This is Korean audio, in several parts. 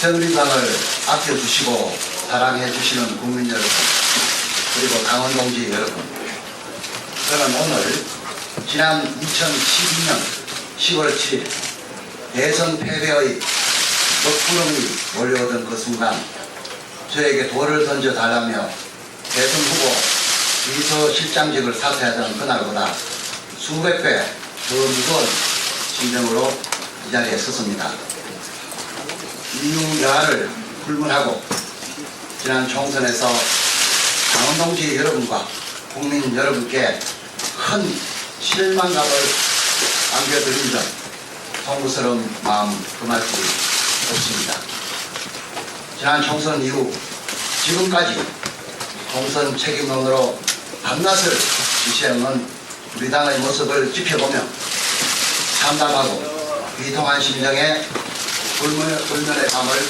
새누리당을 아껴주시고 사랑해주시는 국민 여러분, 그리고 당원 동지 여러분, 저는 오늘 지난 2012년 10월 7일 대선 패배의 먹구름이 몰려오던 그 순간 저에게 돌을 던져달라며 대선 후보 비서실장직을 사퇴하던 그날보다 수백 배 더 무거운 심정으로 이 자리에 섰습니다. 이유 여하를 불문하고 지난 총선에서 당원 동지 여러분과 국민 여러분께 큰 실망감을 안겨드린 점 송구스러운 마음 금할 수 없습니다. 지난 총선 이후 지금까지 총선 책임론으로 밤낮을 지시해온 우리 당의 모습을 지켜보며 참담하고 비통한 심정에 불면의 밤을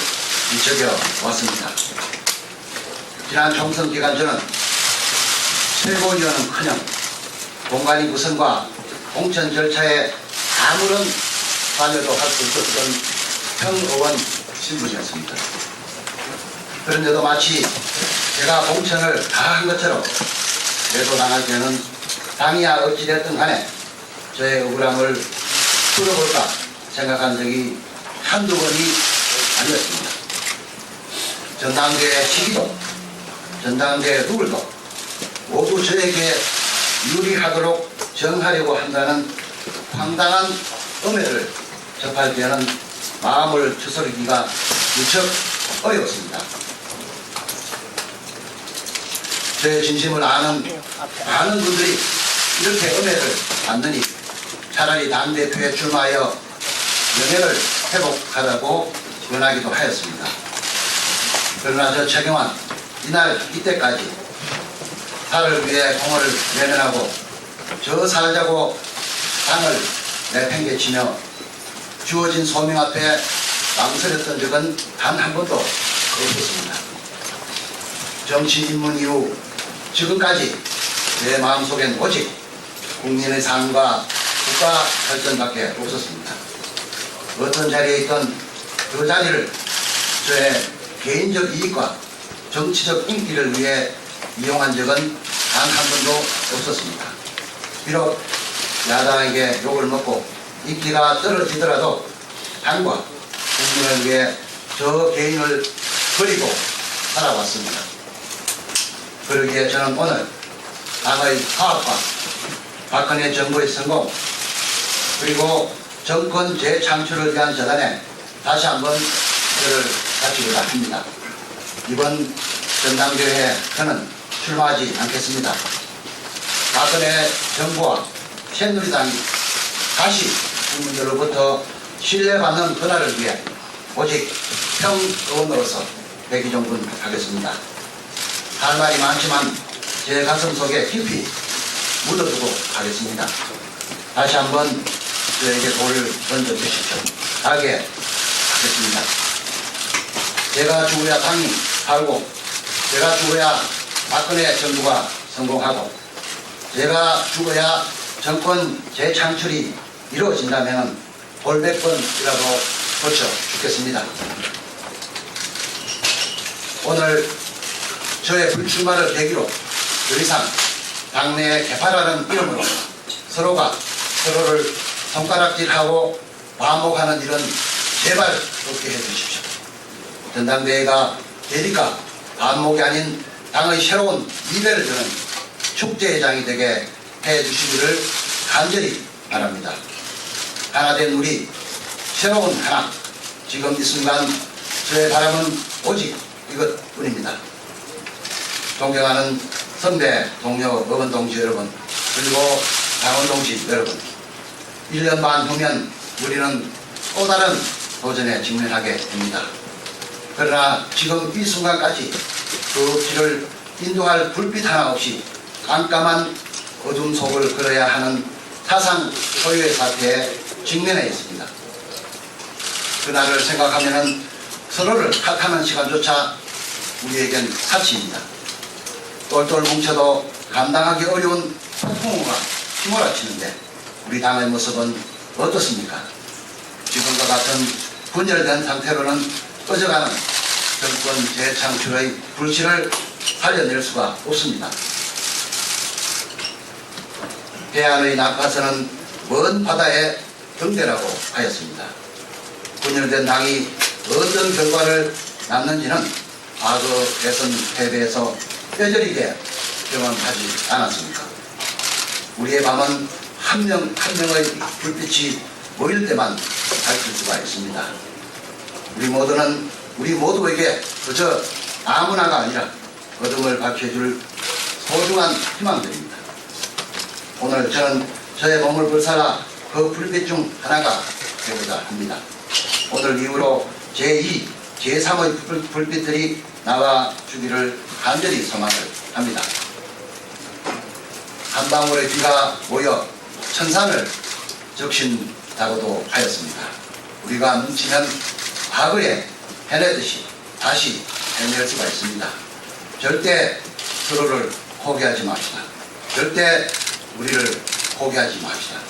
뒤척여 왔습니다. 지난 총선 기간 저는 최고위원은커녕 공관위 구성과 공천 절차에 아무런 관여도 할 수 없었던 평의원 신분이었습니다. 그런데도 마치 제가 공천을 다 한 것처럼 매도당할 때는 당이야 어찌됐든 간에 저의 억울함을 풀어볼까 생각한 적이 한두 번이 아니었습니다. 전당대회 시기도 전당대회 룰도 모두 저에게 유리하도록 정하려고 한다는 황당한 음해를 접할 때는 마음을 추스르기가 무척 어려웠습니다. 저의 진심을 아는 많은 분들이 이렇게 음해를 받느니 차라리 당대표에 출마하여 명예를 회복하라고 권하기도 하였습니다. 그러나 저 최경환 이때까지 달을 위해 공을 내면하고 저 살자고 당을 내팽개치며 주어진 소명 앞에 망설였던 적은 단 한 번도 없었습니다. 정치 입문 이후 지금까지 내 마음속엔 오직 국민의 삶과 국가 발전밖에 없었습니다. 어떤 자리에 있던 그 자리를 저의 개인적 이익과 정치적 인기를 위해 이용한 적은 단 한 번도 없었습니다. 비록 야당에게 욕을 먹고 인기가 떨어지더라도 당과 국민을 위해 저 개인을 버리고 살아왔습니다. 그러기에 저는 오늘 당의 파업과 박근혜 정부의 성공 그리고 정권 재창출을 위한 저단에 다시 한번 저를 바치고자 합니다. 이번 전당대회에 저는 출마하지 않겠습니다. 박근혜 정부와 새누리당이 다시 국민들로부터 신뢰받는 그날을 위해 오직 평의원으로서 백의종군하겠습니다. 할 말이 많지만 제 가슴 속에 깊이 묻어두고 가겠습니다. 다시 한번 저에게 돌을 던져주십시오. 가게 하겠습니다. 제가 죽어야 당이 살고, 제가 죽어야 박근혜 정부가 성공하고, 제가 죽어야 정권 재창출이 이루어진다면 돌100번이라도 고쳐 죽겠습니다. 오늘 저의 불출마를 계기로 더 이상 당내에 개파라는 이름으로 서로가 서로를 손가락질하고 반복하는 일은 제발 없게 해주십시오. 전당대회가 대립과 반목이 아닌 당의 새로운 미래를 저는 축제회장이 되게 해주시기를 간절히 바랍니다. 하나된 우리 새로운 하나, 지금 이 순간 저의 바람은 오직 이것뿐입니다. 존경하는 선배 동료 의원 동지 여러분, 그리고 당원 동지 여러분, 1년 반 후면 우리는 또 다른 도전에 직면하게 됩니다. 그러나 지금 이 순간까지 그 길을 인도할 불빛 하나 없이 깜깜한 어둠 속을 걸어야 하는 사상 소유의 사태에 직면해 있습니다. 그날을 생각하면 서로를 탓하는 시간조차 우리에겐 사치입니다. 똘똘 뭉쳐도 감당하기 어려운 폭풍우가 휘몰아치는데 우리 당의 모습은 어떻습니까? 지금과 같은 분열된 상태로는 꺼져가는 정권 재창출의 불씨를 살려낼 수가 없습니다. 해안의 낙하선은 먼 바다에 등대라고 하였습니다. 분열된 당이 어떤 결과를 낳는지는 과거 대선 패배에서 뼈저리게 경험하지 않았습니까? 우리의 밤은 한 명 한 명의 불빛이 모일 때만 밝힐 수가 있습니다. 우리 모두에게 그저 아무나가 아니라 어둠을 밝혀줄 소중한 희망들입니다. 오늘 저는 저의 몸을 불살라 그 불빛 중 하나가 되고자 합니다. 오늘 이후로 제2, 제3의 불빛들이 나와 주기를 간절히 소망을 합니다. 한 방울의 비가 모여 천산을 적신다고도 하였습니다. 우리가 뭉치면 과거에 해내듯이 다시 해낼 수가 있습니다. 절대 서로를 포기하지 맙시다. 절대 우리를 포기하지 맙시다.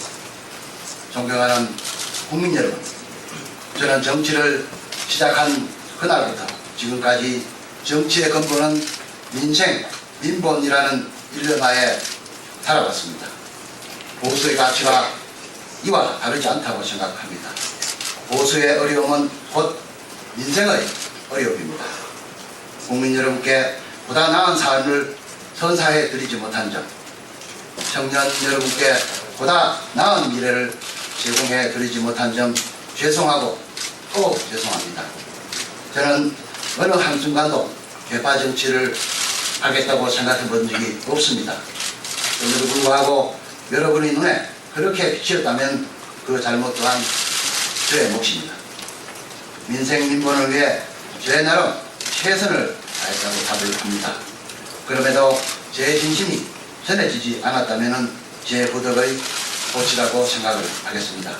존경하는 국민 여러분, 저는 정치를 시작한 그날부터 지금까지 정치의 근본은 민생, 민본이라는 일념하에 살아왔습니다. 보수의 가치가 이와 다르지 않다고 생각합니다. 보수의 어려움은 곧 민생의 어려움입니다. 국민 여러분께 보다 나은 삶을 선사해 드리지 못한 점, 청년 여러분께 보다 나은 미래를 제공해 드리지 못한 점 죄송하고 또 죄송합니다. 저는 어느 한순간도 개파 정치를 하겠다고 생각해 본 적이 없습니다. 그럼에도 불구하고 여러분의 눈에 그렇게 비치었다면 그 잘못 또한 저의 몫입니다. 민생 민본을 위해 제 나름 최선을 다했다고 답을 합니다. 그럼에도 제 진심이 전해지지 않았다면 제 부덕의 고치라고 생각을 하겠습니다.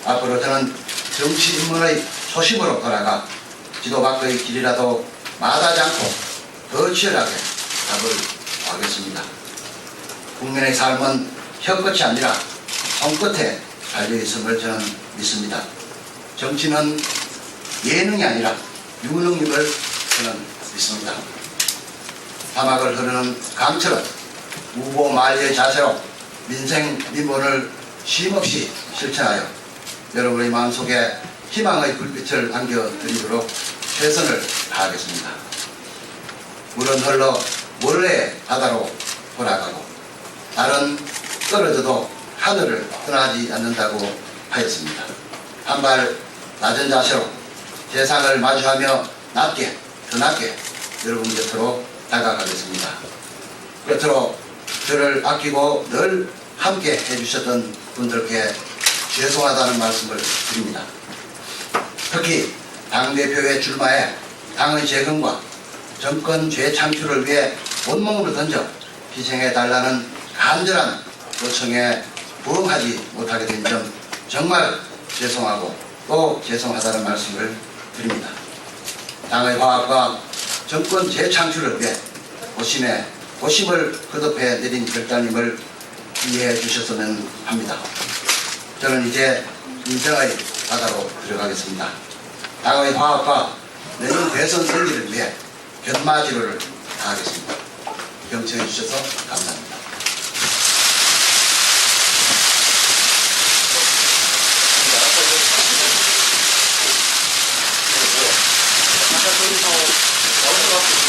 앞으로 저는 정치 입문의 초심으로 돌아가 지도 밖의 길이라도 마다하지 않고 더 치열하게 답을 구하겠습니다. 국민의 삶은 혀끝이 아니라 손끝에 달려있음을 저는 믿습니다. 정치는 예능이 아니라 유능임을 저는 믿습니다. 사막을 흐르는 강처럼 우보만리의 자세로 민생 민본을 쉼없이 실천하여 여러분의 마음속에 희망의 불빛을 안겨드리도록 최선을 다하겠습니다. 물은 흘러 원래의 바다로 돌아가고 달은 떨어져도 하늘을 떠나지 않는다고 하였습니다. 한 발 낮은 자세로 세상을 마주하며 낮게 더 낮게 여러분 곁으로 다가가겠습니다. 끝으로 저를 아끼고 늘 함께 해주셨던 분들께 죄송하다는 말씀을 드립니다. 특히 당대표에 출마해 당의 재건과 정권 재창출을 위해 온몸을 던져 희생해달라는 간절한 요청에 부응하지 못하게 된 점 정말 죄송하고 또 죄송하다는 말씀을 드립니다. 당의 화합과 정권 재창출을 위해 고심을 거듭해 내린 결단임을 이해해 주셨으면 합니다. 저는 이제 인생의 바다로 들어가겠습니다. 당의 화합과 내년 대선 승리를 위해 견마지로를 다하겠습니다. 경청해 주셔서 감사합니다. 아까 저기서